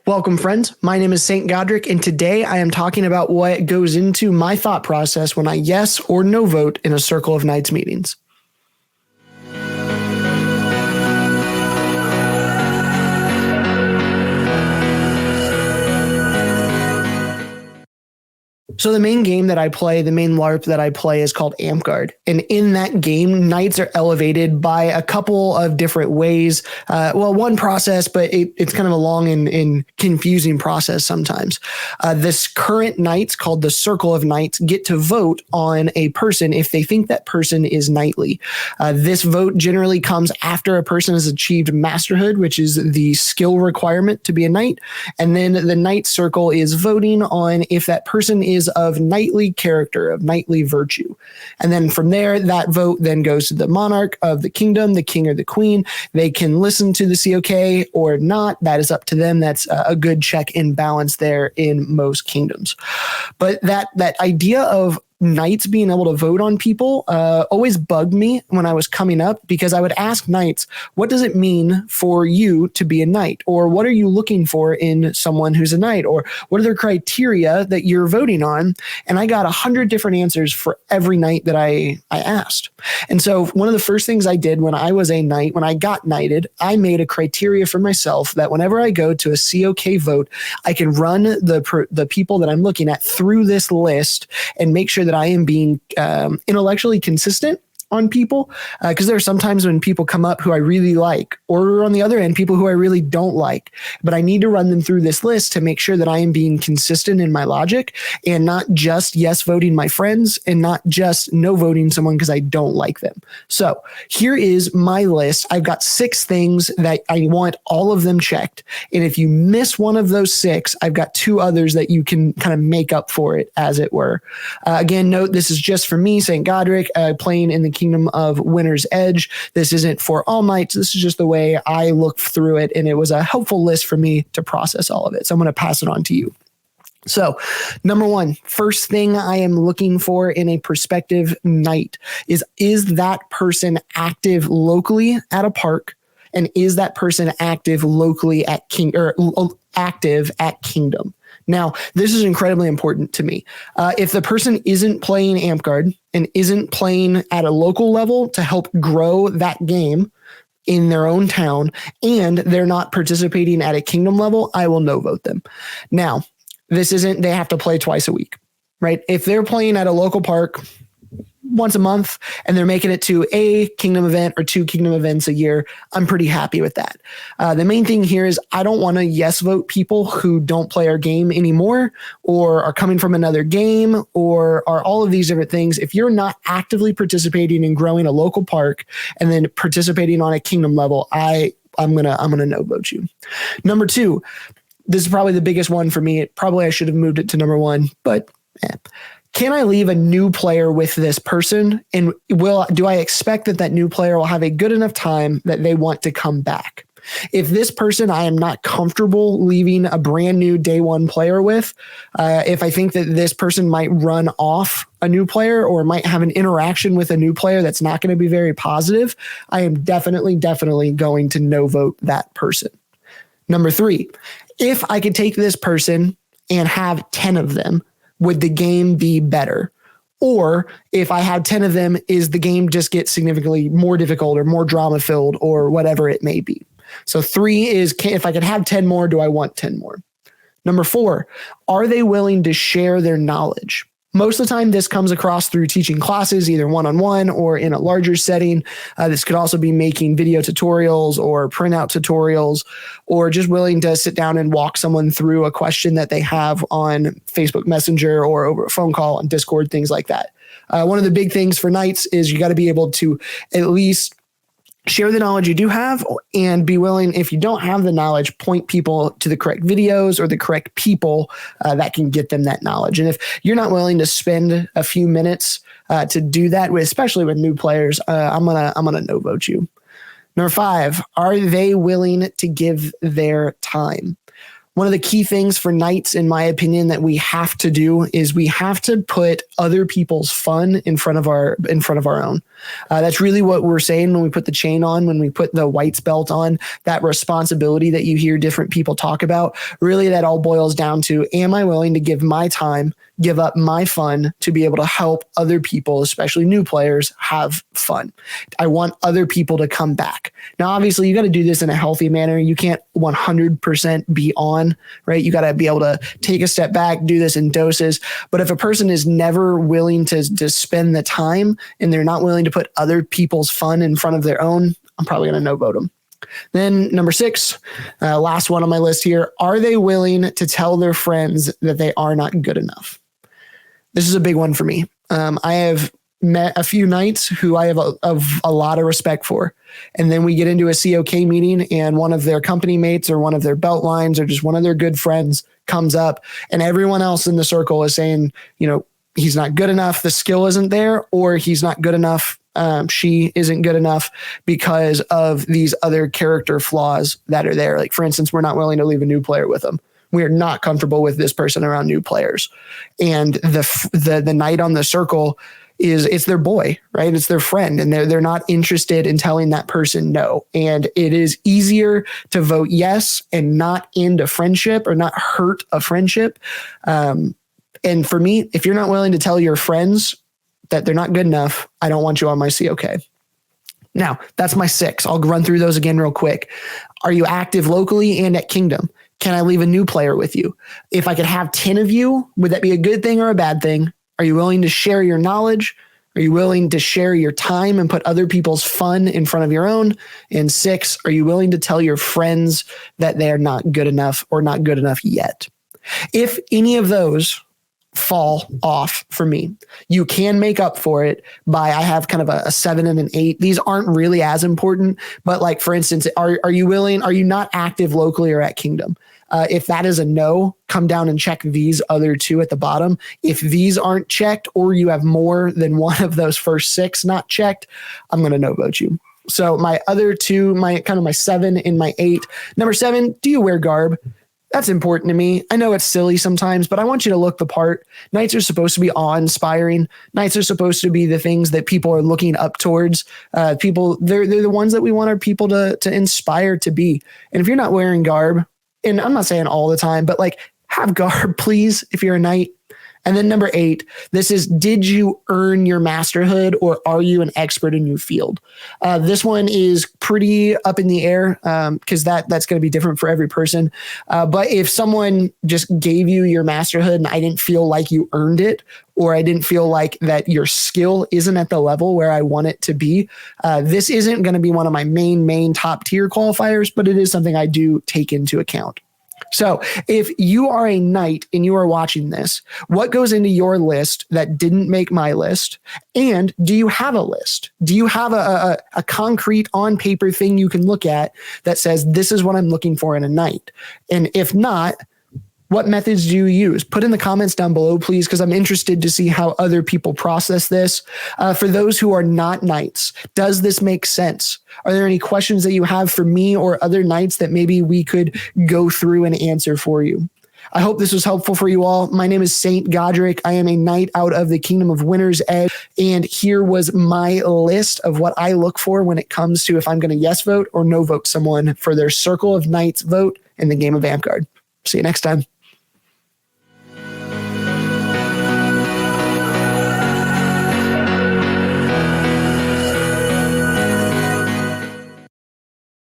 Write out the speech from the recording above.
Welcome, friends. My name is St. Godric, and today I am talking about what goes into my thought process when I yes or no vote in a Circle of Knights meetings. So the main game that I play, the main LARP that I play is called Amtgard. And in that game, knights are elevated by a couple of different ways. One process, but it's kind of a long and confusing process sometimes. This current knights called the Circle of Knights get to vote on a person if they think that person is knightly. This vote generally comes after a person has achieved masterhood, which is the skill requirement to be a knight. And then the knight circle is voting on if that person is of knightly character, of knightly virtue. And then from there, that vote then goes to the monarch of the kingdom, the king or the queen. They can listen to the COK or not. That is up to them. That's a good check and balance there in most kingdoms. But that idea of knights being able to vote on people always bugged me when I was coming up, because I would ask knights, what does it mean for you to be a knight? Or what are you looking for in someone who's a knight? Or what are their criteria that you're voting on? And I got 100 different answers for every knight that I asked. And so one of the first things I did when I was a knight, when I got knighted, I made a criteria for myself that whenever I go to a COK vote, I can run the people that I'm looking at through this list and make sure that I am being intellectually consistent on people, because there are sometimes when people come up who I really like, or on the other end, people who I really don't like, but I need to run them through this list to make sure that I am being consistent in my logic and not just yes voting my friends and not just no voting someone because I don't like them. So here is my list. I've got 6 things that I want all of them checked. And if you miss one of those 6, I've got 2 others that you can kind of make up for it, as it were. Again, note this is just for me, St. Godric, playing in the Kingdom of Winter's Edge. This isn't for all knights. This is just the way I look through it, and it was a helpful list for me to process all of it. So I'm going to pass it on to you. So, number 1, first thing I am looking for in a prospective knight is that person active locally at a park, and is that person active locally at active at Kingdom? Now, this is incredibly important to me. If the person isn't playing Amtgard and isn't playing at a local level to help grow that game in their own town, and they're not participating at a kingdom level, I will no vote them. Now, this isn't they have to play twice a week, right? If they're playing at a local park once a month and they're making it to a kingdom event or 2 kingdom events a year, I'm pretty happy with that. The main thing here is I don't want to yes vote people who don't play our game anymore, or are coming from another game, or are all of these different things. If you're not actively participating in growing a local park and then participating on a kingdom level, I'm gonna no vote you. Number 2, this is probably the biggest one for me. I should have moved it to number 1, but can I leave a new player with this person? And do I expect that new player will have a good enough time that they want to come back? If this person I am not comfortable leaving a brand new day 1 player with, if I think that this person might run off a new player or might have an interaction with a new player that's not going to be very positive, I am definitely going to no vote that person. Number 3, if I could take this person and have 10 of them, would the game be better? Or if I have 10 of them, is the game just get significantly more difficult or more drama filled or whatever it may be? So 3 is, if I could have 10 more, do I want 10 more? Number 4, are they willing to share their knowledge? Most of the time, this comes across through teaching classes, either one-on-one or in a larger setting. This could also be making video tutorials or printout tutorials, or just willing to sit down and walk someone through a question that they have on Facebook Messenger or over a phone call on Discord, things like that. One of the big things for knights is you got to be able to at least share the knowledge you do have, and be willing, if you don't have the knowledge, point people to the correct videos or the correct people that can get them that knowledge. And if you're not willing to spend a few minutes to do that, especially with new players, I'm gonna no vote you. Number 5, are they willing to give their time? One of the key things for knights, in my opinion, that we have to do is we have to put other people's fun in front of our own. That's really what we're saying when we put the chain on, when we put the white's belt on, that responsibility that you hear different people talk about. Really, that all boils down to, am I willing to give my time, give up my fun to be able to help other people, especially new players, have fun? I want other people to come back. Now, obviously, you got to do this in a healthy manner. You can't 100% be on, right? You got to be able to take a step back, do this in doses. But if a person is never willing to spend the time and they're not willing to put other people's fun in front of their own, I'm probably going to no vote them. Then number 6, last one on my list here. Are they willing to tell their friends that they are not good enough? This is a big one for me. I have met a few knights who I have a lot of respect for. And then we get into a COK meeting and one of their company mates or one of their belt lines or just one of their good friends comes up and everyone else in the circle is saying, he's not good enough. The skill isn't there, or he's not good enough. She isn't good enough because of these other character flaws that are there. Like, for instance, we're not willing to leave a new player with them. We are not comfortable with this person around new players. And the knight on the circle it's their boy, right? It's their friend, and they're not interested in telling that person no. And it is easier to vote yes and not end a friendship or not hurt a friendship. And for me, if you're not willing to tell your friends that they're not good enough, I don't want you on my COK. Now, that's my 6. I'll run through those again real quick. Are you active locally and at Kingdom? Can I leave a new player with you? If I could have 10 of you, would that be a good thing or a bad thing? Are you willing to share your knowledge? Are you willing to share your time and put other people's fun in front of your own? And 6, are you willing to tell your friends that they're not good enough or not good enough yet? If any of those fall off for me, you can make up for it by, I have kind of a 7 and an 8. These aren't really as important, but like, for instance, are you not active locally or at Kingdom? If that is a no, come down and check these other 2 at the bottom. If these aren't checked, or you have more than one of those first 6 not checked, I'm going to no vote you. So my other 2, my 7 and my 8. Number 7, do you wear garb? That's important to me. I know it's silly sometimes, but I want you to look the part. Knights are supposed to be awe-inspiring. Knights are supposed to be the things that people are looking up towards. They're the ones that we want our people to inspire to be. And if you're not wearing garb, and I'm not saying all the time, but like, have garb, please, if you're a knight. And then number 8, this is, did you earn your masterhood, or are you an expert in your field? This one is pretty up in the air because that's going to be different for every person. But if someone just gave you your masterhood and I didn't feel like you earned it, or I didn't feel like that your skill isn't at the level where I want it to be, this isn't going to be one of my main top tier qualifiers, but it is something I do take into account. So if you are a knight and you are watching this, what goes into your list that didn't make my list? And do you have a list? Do you have a concrete on paper thing you can look at that says, this is what I'm looking for in a knight? And if not, what methods do you use? Put in the comments down below, please, because I'm interested to see how other people process this. For those who are not knights, does this make sense? Are there any questions that you have for me or other knights that maybe we could go through and answer for you? I hope this was helpful for you all. My name is Saint Godric. I am a knight out of the Kingdom of Winter's Edge. And here was my list of what I look for when it comes to if I'm going to yes vote or no vote someone for their Circle of Knights vote in the game of Amtgard. See you next time.